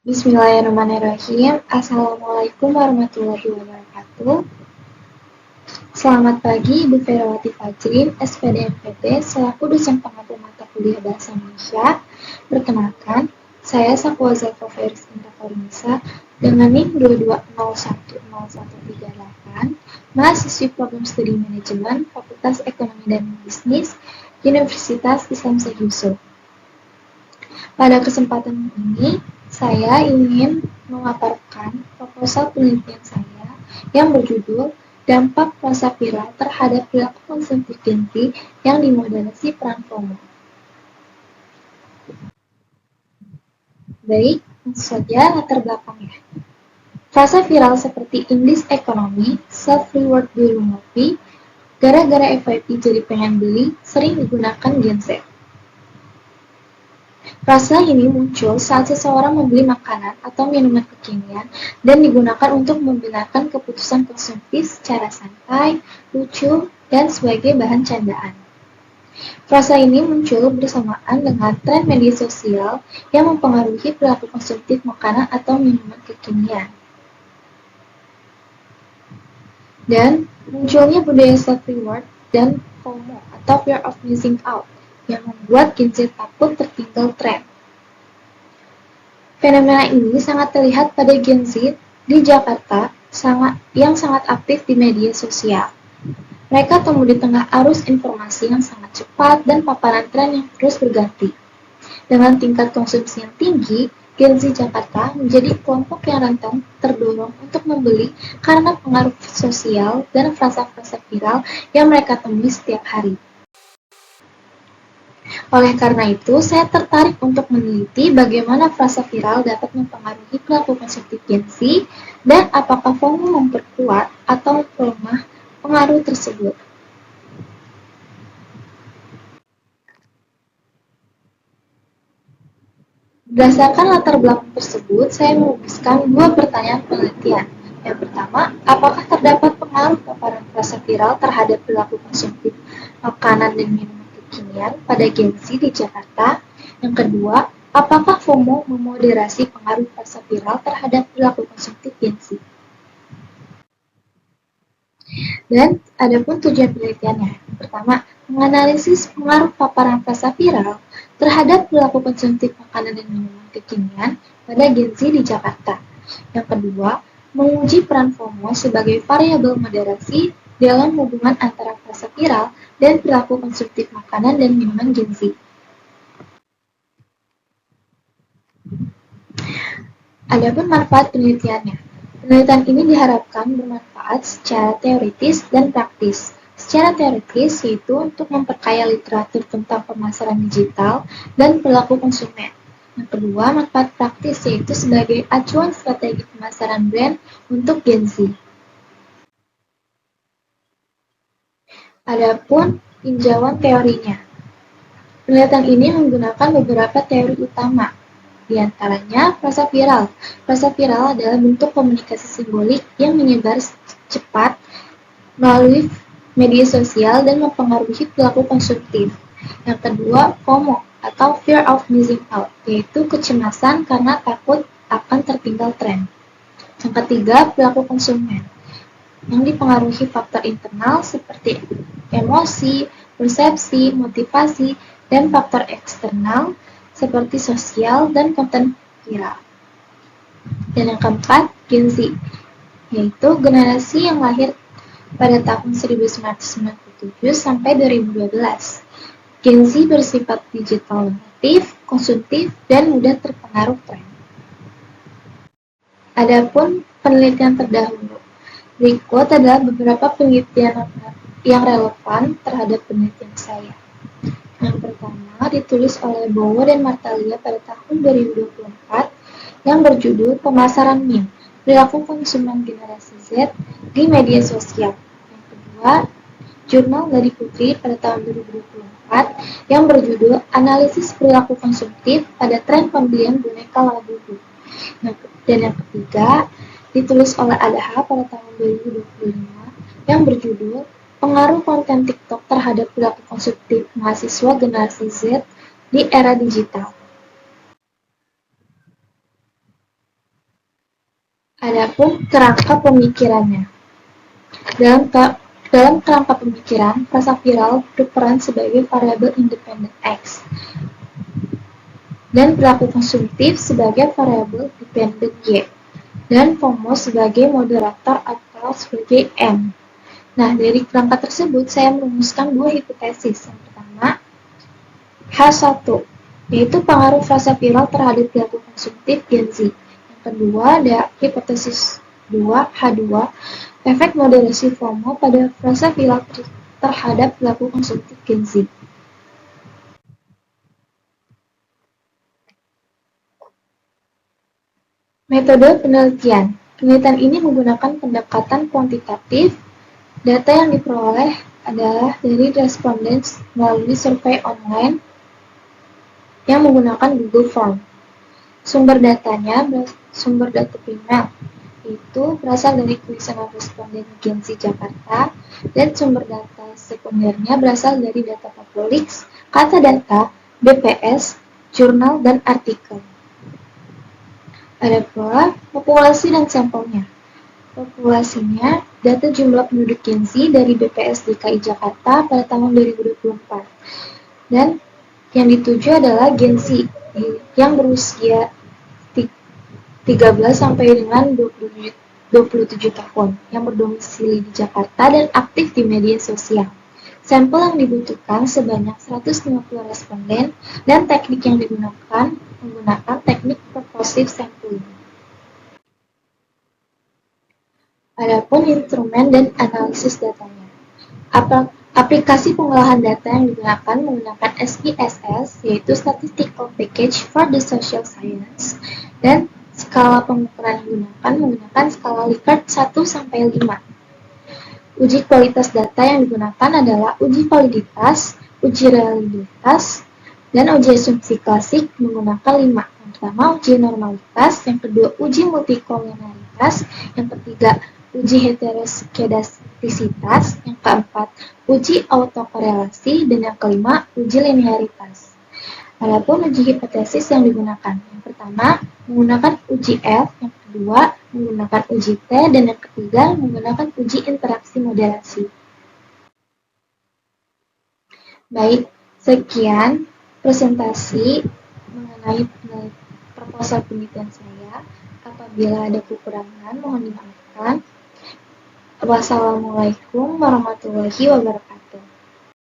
Bismillahirrahmanirrahim. Assalamualaikum warahmatullahi wabarakatuh. Selamat pagi, Ibu Ferawati Fajrin, SPD MPT, selaku dosen pengampu mata kuliah Bahasa Indonesia. Perkenalkan, saya Sakwa Zafra Feris Indra Farinisa dengan NIM 22010138, mahasiswi program studi manajemen Fakultas Ekonomi dan Bisnis Universitas Islam Syekh Yusuf. Pada kesempatan ini, saya ingin memaparkan proposal penelitian saya yang berjudul Dampak Frasa Viral Terhadap Perilaku Konsumtif Gen Z yang Dimoderasi Peran FOMO. Baik, langsung saja latar belakangnya. Frasa viral seperti indis ekonomi, self-reward dulu ngopi, gara-gara FYP jadi pengen beli, sering digunakan Gen Z. Frasa ini muncul saat seseorang membeli makanan atau minuman kekinian dan digunakan untuk membenarkan keputusan konsumtif secara santai, lucu, dan sebagai bahan candaan. Frasa ini muncul bersamaan dengan tren media sosial yang mempengaruhi perilaku konsumtif makanan atau minuman kekinian. Dan munculnya budaya self-reward dan FOMO atau fear of missing out yang membuat Gen Z takut tertinggal tren. Fenomena ini sangat terlihat pada Gen Z di Jakarta yang sangat aktif di media sosial. Mereka tumbuh di tengah arus informasi yang sangat cepat dan paparan tren yang terus berganti. Dengan tingkat konsumsi yang tinggi, Gen Z Jakarta menjadi kelompok yang rentan terdorong untuk membeli karena pengaruh sosial dan frasa-frasa viral yang mereka temui setiap hari. Oleh karena itu, saya tertarik untuk meneliti bagaimana frasa viral dapat mempengaruhi perilaku konsumtif Gen Z dan apakah FOMO memperkuat atau memperlemah pengaruh tersebut. Berdasarkan latar belakang tersebut, saya merumuskan dua pertanyaan penelitian. Yang pertama, apakah terdapat pengaruh paparan frasa viral terhadap perilaku konsumtif makanan dan minuman kekinian pada Gen Z di Jakarta? Yang kedua, apakah FOMO memoderasi pengaruh frasa viral terhadap perilaku konsumtif Gen Z? Dan adapun tujuan penelitiannya. Pertama, menganalisis pengaruh paparan frasa viral terhadap perilaku konsumtif makanan dan minuman kekinian pada Gen Z di Jakarta. Yang kedua, menguji peran FOMO sebagai variabel moderasi dalam hubungan antara frasa viral dan perilaku konsumtif makanan dan minuman Gen Z. Adapun manfaat penelitiannya. Penelitian ini diharapkan bermanfaat secara teoritis dan praktis. Secara teoritis yaitu untuk memperkaya literatur tentang pemasaran digital dan perilaku konsumen. Yang kedua, manfaat praktis yaitu sebagai acuan strategi pemasaran brand untuk Gen Z. Adapun tinjauan teorinya. Penelitian ini menggunakan beberapa teori utama, di antaranya frasa viral. Frasa viral adalah bentuk komunikasi simbolik yang menyebar cepat melalui media sosial dan mempengaruhi perilaku konsumtif. Yang kedua, FOMO atau fear of missing out, yaitu kecemasan karena takut akan tertinggal tren. Yang ketiga, perilaku konsumen yang dipengaruhi faktor internal seperti emosi, persepsi, motivasi, dan faktor eksternal seperti sosial dan konten viral. Dan yang keempat, Gen Z, yaitu generasi yang lahir pada tahun 1997 sampai 2012. Gen Z bersifat digital native, konsumtif, dan mudah terpengaruh tren. Adapun penelitian terdahulu. Berikut adalah beberapa penelitian yang relevan terhadap penelitian saya. Yang pertama ditulis oleh Bowo dan Martalia pada tahun 2024 yang berjudul Pemasaran Meme, Perilaku Konsumen Generasi Z di Media Sosial. Yang kedua, Jurnal dari Putri pada tahun 2024 yang berjudul Analisis Perilaku Konsumtif pada Tren Pembelian Boneka Labubu. Dan yang ketiga, ditulis oleh Adaha pada tahun 2025 yang berjudul Pengaruh konten TikTok terhadap perilaku konsumtif mahasiswa generasi Z di era digital. Adapun kerangka pemikirannya. Dalam kerangka pemikiran, frasa viral berperan sebagai variabel independen X dan perilaku konsumtif sebagai variabel dependen Y dan FOMO sebagai moderator atau sebagai M. Nah, dari kerangka tersebut saya merumuskan dua hipotesis. Yang pertama, H1, yaitu pengaruh frasa viral terhadap perilaku konsumtif Gen Z. Yang kedua, ada hipotesis 2, H2, efek moderasi FOMO pada frasa viral terhadap perilaku konsumtif Gen Z. Metode penelitian. Penelitian ini menggunakan pendekatan kuantitatif. Data yang diperoleh adalah dari responden melalui survei online yang menggunakan Google Form. Sumber data primer, itu berasal dari kuesioner responden Gen Z Jakarta, dan sumber data sekundernya berasal dari data Publix, kata data, BPS, jurnal, dan artikel. Ada pula populasi dan sampelnya. Populasinya, data jumlah penduduk Gen Z dari BPS DKI Jakarta pada tahun 2024. Dan yang dituju adalah Gen Z yang berusia 13 sampai dengan 27 tahun yang berdomisili di Jakarta dan aktif di media sosial. Sampel yang dibutuhkan sebanyak 150 responden dan teknik yang digunakan menggunakan teknik purposive sampling. Adapun instrumen dan analisis datanya. Aplikasi pengolahan data yang digunakan menggunakan SPSS, yaitu Statistical Package for the Social Science, dan skala pengukuran yang digunakan menggunakan skala Likert 1-5. Uji kualitas data yang digunakan adalah uji validitas, uji reliabilitas, dan uji asumsi klasik menggunakan 5. Yang pertama, uji normalitas, yang kedua, uji multikolonialitas, yang ketiga, uji heteroskedastisitas, yang keempat, uji autokorelasi, dan yang kelima, uji linearitas. Adapun uji hipotesis yang digunakan, yang pertama menggunakan uji F, yang kedua menggunakan uji T, dan yang ketiga menggunakan uji interaksi moderasi. Baik, sekian presentasi mengenai proposal penelitian saya. Apabila ada kekurangan, mohon dimaafkan. Wassalamualaikum warahmatullahi wabarakatuh.